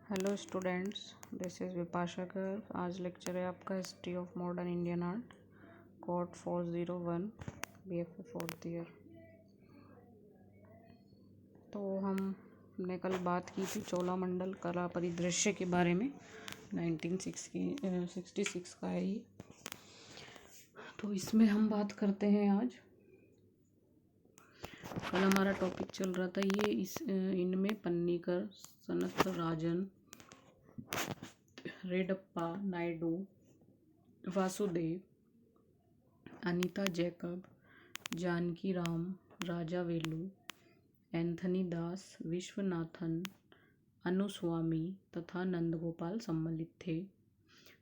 Hello students, this is Vipasha Kar. आज lecture है आपका history of modern Indian art, code 401, BFA fourth year. तो हमने कल बात की थी चोलामंडल कला परिदृश्य के बारे में। 1966 का है ये। तो इसमें हम बात करते हैं आज। कल हमारा टॉपिक चल रहा था ये इनमें पन्नीकर, सनत राजन, रेडप्पा नायडू, वासुदेव, अनीता जैकब, जानकी राम, राजा वेलू, एंथनी दास, विश्वनाथन, अनुस्वामी तथा नंदगोपाल सम्मिलित थे।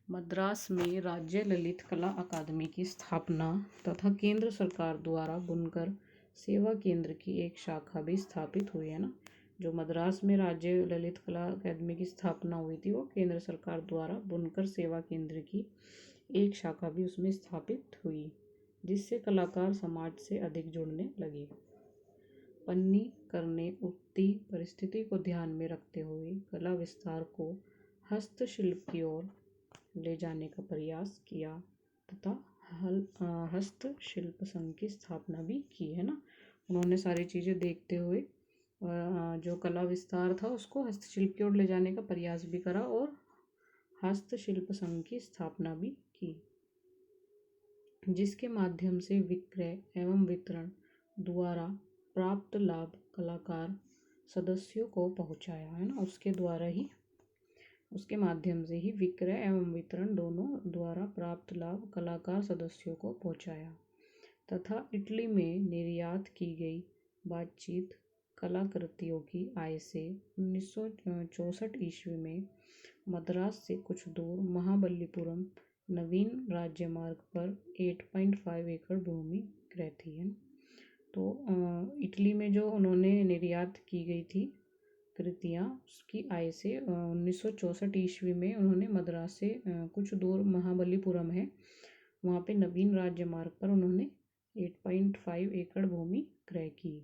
मद्रास में राज्य ललित कला अकादमी की स्थापना तथा केंद्र सरकार द्वारा बुनकर सेवा केंद्र की एक शाखा भी स्थापित हुई है ना। जो मद्रास में राज्य ललित कला अकादमी की स्थापना हुई थी वो केंद्र सरकार द्वारा बुनकर सेवा केंद्र की एक शाखा भी उसमें स्थापित हुई, जिससे कलाकार समाज से अधिक जुड़ने लगे। पन्नीकर ने उठती परिस्थिति को ध्यान में रखते हुए कला विस्तार को हस्तशिल्प की ओर ले जाने का प्रयास किया तथा हस्तशिल्प संघ की स्थापना भी की है ना। उन्होंने सारी चीज़ें देखते हुए जो कला विस्तार था उसको हस्तशिल्प की ओर ले जाने का प्रयास भी करा और हस्तशिल्प संघ की स्थापना भी की, जिसके माध्यम से विक्रय एवं वितरण द्वारा प्राप्त लाभ कलाकार सदस्यों को पहुंचाया है ना। उसके माध्यम से ही विक्रय एवं वितरण दोनों द्वारा प्राप्त लाभ कलाकार सदस्यों को पहुंचाया तथा इटली में निर्यात की गई बातचीत कलाकृतियों की आय से 1964 ईस्वी में मद्रास से कुछ दूर महाबलीपुरम नवीन राज्य मार्ग पर 8.5 एकड़ भूमि क्रय थी है। तो इटली में जो उन्होंने निर्यात की गई थी कृतियाँ, उसकी आय से 1964 ईस्वी में उन्होंने मद्रास से कुछ दूर महाबलीपुरम है, वहाँ पे नवीन राज्य मार्ग पर उन्होंने 8.5 एकड़ भूमि क्रय की।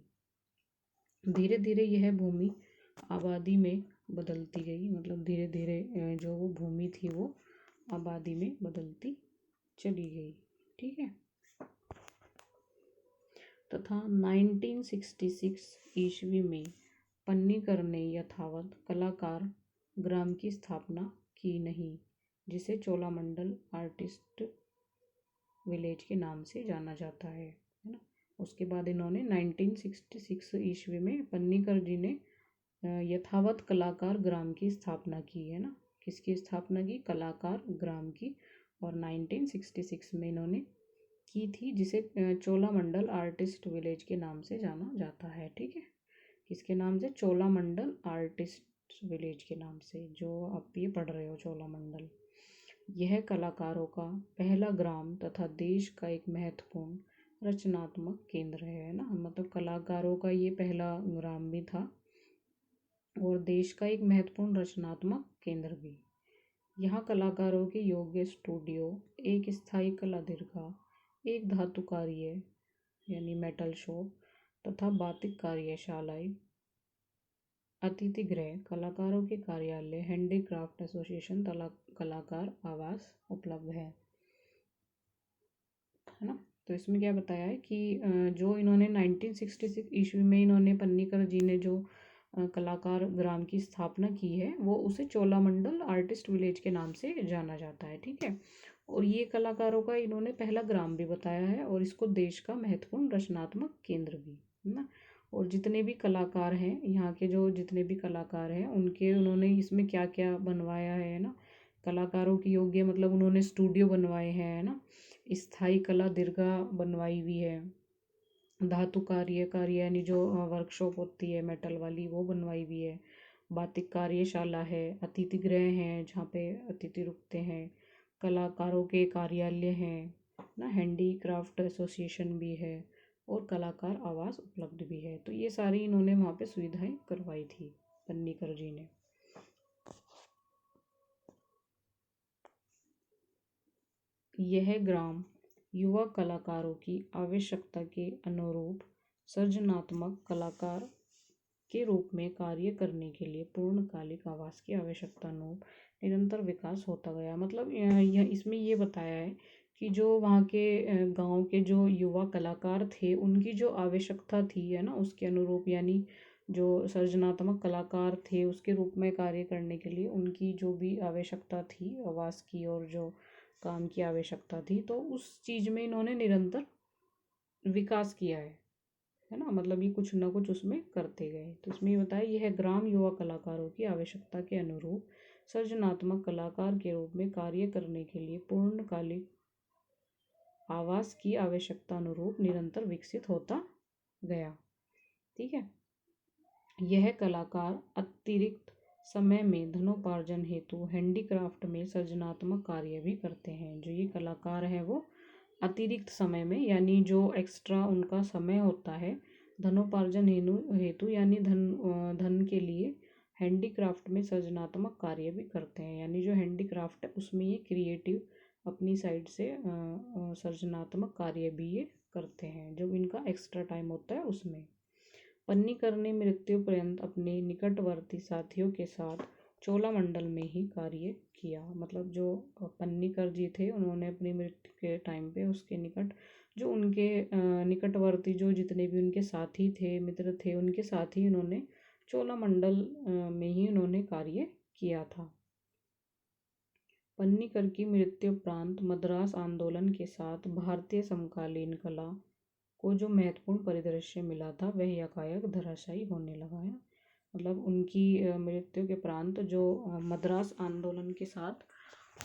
धीरे धीरे यह भूमि आबादी में बदलती गई, मतलब धीरे धीरे जो वो भूमि थी वो आबादी में बदलती चली गई, ठीक है। तथा 1966 ईस्वी में पन्नीकर ने यथावत कलाकार ग्राम की स्थापना की नहीं, जिसे चोलामंडल आर्टिस्ट विलेज के नाम से जाना जाता है ना। उसके बाद इन्होंने 1966 ईस्वी में पन्नीकर जी ने यथावत कलाकार ग्राम की स्थापना की है ना। किसकी स्थापना की? कलाकार ग्राम की। और 1966 में इन्होंने की थी, जिसे चोलामंडल आर्टिस्ट विलेज के नाम से जाना जाता है, ठीक है। किसके नाम से? चोलामंडल आर्टिस्ट विलेज के नाम से, जो आप ये पढ़ रहे हो चोलामंडल। यह कलाकारों का पहला ग्राम तथा देश का एक महत्वपूर्ण रचनात्मक केंद्र है ना। मतलब कलाकारों का ये पहला ग्राम भी था और देश का एक महत्वपूर्ण रचनात्मक केंद्र भी। यहाँ कलाकारों के योग्य स्टूडियो, एक स्थायी कला दीर्घा, एक धातु कार्य यानी मेटल शॉप तथा बातिक कार्यशालाएं, अतिथि गृह, कलाकारों के कार्यालय, हैंडीक्राफ्ट एसोसिएशन, कलाकार आवास उपलब्ध है ना। तो इसमें क्या बताया है कि जो इन्होंने 1966 ईस्वी में इन्होंने पन्नीकर जी ने जो कलाकार ग्राम की स्थापना की है वो उसे चोलामंडल आर्टिस्ट विलेज के नाम से जाना जाता है, ठीक है। और ये कलाकारों का इन्होंने पहला ग्राम भी बताया है और इसको देश का महत्वपूर्ण रचनात्मक केंद्र भी है ना। और जितने भी कलाकार हैं यहाँ के, जो जितने भी कलाकार हैं उनके उन्होंने इसमें क्या क्या बनवाया है ना। कलाकारों की योग्य, मतलब उन्होंने स्टूडियो बनवाए हैं है ना, स्थायी कला दीर्घा बनवाई हुई है, धातु कार्य यानी जो वर्कशॉप होती है मेटल वाली वो बनवाई हुई है, बातिक कार्यशाला है, अतिथि गृह हैं जहाँ पे अतिथि रुकते हैं, कलाकारों के कार्यालय हैं ना, हैंडीक्राफ्ट एसोसिएशन भी है और कलाकार आवास उपलब्ध भी है। तो ये सारी इन्होंने वहाँ पे सुविधाएं करवाई थी पन्नीकर जी ने। यह ग्राम युवा कलाकारों की आवश्यकता के अनुरूप सृजनात्मक कलाकार के रूप में कार्य करने के लिए पूर्णकालिक आवास की आवश्यकता अनुरूप निरंतर विकास होता गया। मतलब इसमें ये बताया है कि जो वहाँ के गांव के जो युवा कलाकार थे उनकी जो आवश्यकता थी है ना उसके अनुरूप, यानी जो सृजनात्मक कलाकार थे उसके रूप में कार्य करने के लिए उनकी जो भी आवश्यकता थी आवास की और जो काम की आवश्यकता थी, तो उस चीज़ में इन्होंने निरंतर विकास किया है ना। मतलब ये कुछ ना कुछ उसमें करते गए। तो इसमें ये बताया यह ग्राम युवा कलाकारों की आवश्यकता के अनुरूप सृजनात्मक कलाकार के रूप में कार्य करने के लिए पूर्णकालिक आवास की आवश्यकता अनुरूप निरंतर विकसित होता गया। ठीक है। यह कलाकार अतिरिक्त समय में धनोपार्जन हेतु हैंडीक्राफ्ट में सृजनात्मक कार्य भी करते हैं। जो ये कलाकार है वो अतिरिक्त समय में, यानी जो एक्स्ट्रा उनका समय होता है धनोपार्जन हेतु यानी धन के लिए हैंडीक्राफ्ट में सृजनात्मक कार्य भी करते हैं। यानी जो हैंडीक्राफ्ट है उसमें ये क्रिएटिव अपनी साइड से सृजनात्मक कार्य भी ये करते हैं जब इनका एक्स्ट्रा टाइम होता है उसमें। पन्नीकर ने मृत्यु पर्यंत अपने निकटवर्ती साथियों के साथ चोलामंडल में ही कार्य किया। मतलब जो पन्नीकर जी थे उन्होंने अपनी मृत्यु के टाइम पे उसके निकट जो उनके निकटवर्ती जो जितने भी उनके साथी थे मित्र थे उनके साथ ही उन्होंने चोलामंडल में ही उन्होंने कार्य किया था। पन्नीकर की मृत्यु उपरांत मद्रास आंदोलन के साथ भारतीय समकालीन कला को जो महत्वपूर्ण परिदृश्य मिला था वह यकायक धराशायी होने लगा है। मतलब उनकी मृत्यु के प्रांत जो मद्रास आंदोलन के साथ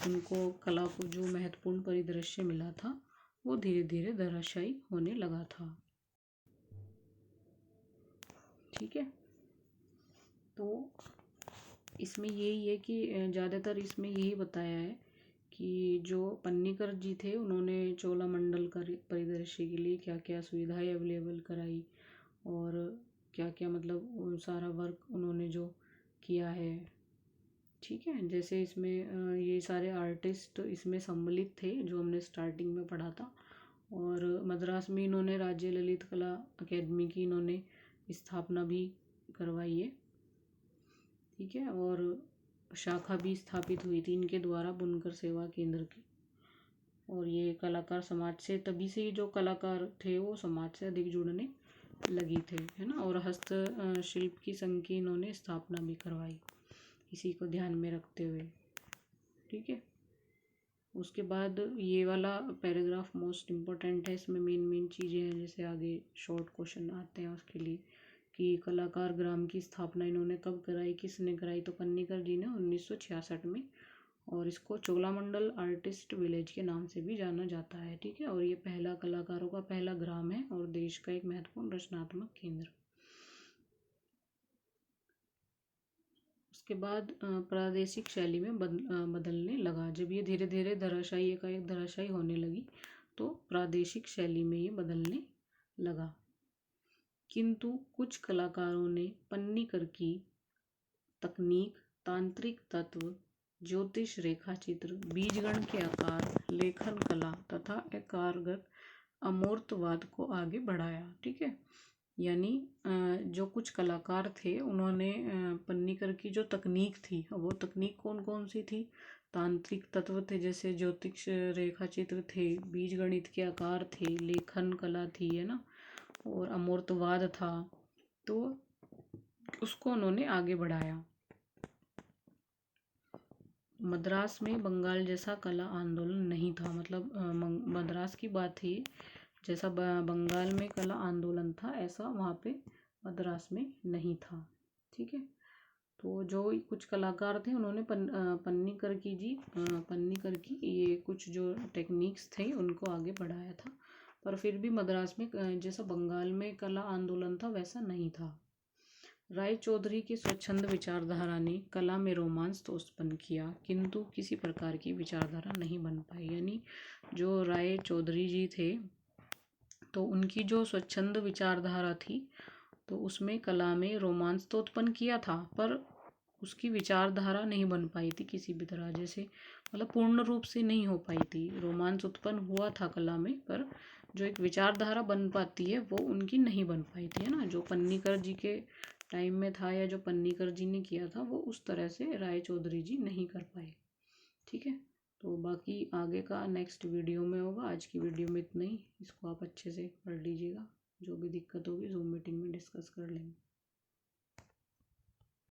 उनको कला को जो महत्वपूर्ण परिदृश्य मिला था वो धीरे धीरे धराशायी होने लगा था। ठीक है। तो इसमें यही है कि ज़्यादातर इसमें यही बताया है कि जो पन्नीकर जी थे उन्होंने चोलामंडल का परिदृश्य के लिए क्या क्या सुविधाएं अवेलेबल कराई और क्या क्या मतलब सारा वर्क उन्होंने जो किया है। ठीक है। जैसे इसमें ये सारे आर्टिस्ट इसमें सम्मिलित थे जो हमने स्टार्टिंग में पढ़ा था। और मद्रास में इन्होंने राज्य ललित कला अकेदमी की इन्होंने स्थापना भी करवाई है। ठीक है। और शाखा भी स्थापित हुई थी इनके द्वारा बुनकर सेवा केंद्र की। और ये कलाकार समाज से तभी से जो कलाकार थे वो समाज से अधिक जुड़ने लगी थे, है ना। और हस्त शिल्प की संघ की इन्होंने स्थापना भी करवाई इसी को ध्यान में रखते हुए। ठीक है। उसके बाद ये वाला पैराग्राफ मोस्ट इम्पोर्टेंट है। इसमें मेन चीज़ें हैं जैसे आगे शॉर्ट क्वेश्चन आते हैं उसके लिए कि कलाकार ग्राम की स्थापना इन्होंने कब कराई, किसने कराई, तो पन्नीकर जी ने 1966 में। और इसको चोलामंडल आर्टिस्ट विलेज के नाम से भी जाना जाता है। ठीक है। और ये पहला कलाकारों का पहला ग्राम है और देश का एक महत्वपूर्ण रचनात्मक केंद्र। उसके बाद प्रादेशिक शैली में बदलने लगा। जब ये धीरे धीरे धराशायी एकाएक धराशायी होने लगी तो प्रादेशिक शैली में ये बदलने लगा। किंतु कुछ कलाकारों ने पन्नीकर की तकनीक, तांत्रिक तत्व, ज्योतिष रेखा चित्र, बीजगण के आकार, लेखन कला तथा एकारगत अमूर्तवाद को आगे बढ़ाया। ठीक है। यानी जो कुछ कलाकार थे उन्होंने पन्नीकर की जो तकनीक थी वो तकनीक कौन कौन सी थी, तांत्रिक तत्व थे जैसे ज्योतिष रेखा चित्र थे, बीज गणित के आकार थे, लेखन कला थी, है ना, और अमूर्तवाद था, तो उसको उन्होंने आगे बढ़ाया। मद्रास में बंगाल जैसा कला आंदोलन नहीं था। मतलब मद्रास की बात थी, जैसा बंगाल में कला आंदोलन था ऐसा वहाँ पे मद्रास में नहीं था। ठीक है। तो जो कुछ कलाकार थे उन्होंने पन्नीकर की ये कुछ जो टेक्निक्स थे उनको आगे बढ़ाया था, पर फिर भी मद्रास में जैसा बंगाल में कला आंदोलन था वैसा नहीं था। राय चौधरी की स्वच्छंद विचारधारा ने कला में रोमांस तो उत्पन्न किया किंतु किसी प्रकार की विचारधारा नहीं बन पाई। यानी जो राय चौधरी जी थे तो उनकी जो स्वच्छंद विचारधारा थी तो उसमें कला में रोमांस तो उत्पन्न किया था पर उसकी विचारधारा नहीं बन पाई थी किसी भी तरह, जैसे मतलब पूर्ण रूप से नहीं हो पाई थी। रोमांस उत्पन्न हुआ था कला में पर जो एक विचारधारा बन पाती है वो उनकी नहीं बन पाई थी, है ना। जो पन्नीकर जी के टाइम में था या जो पन्नीकर जी ने किया था वो उस तरह से राय चौधरी जी नहीं कर पाए। ठीक है, तो बाकी आगे का नेक्स्ट वीडियो में होगा। आज की वीडियो में इतना ही, इसको आप अच्छे से पढ़ लीजिएगा, जो भी दिक्कत होगी जूम मीटिंग में डिस्कस कर लेंगे।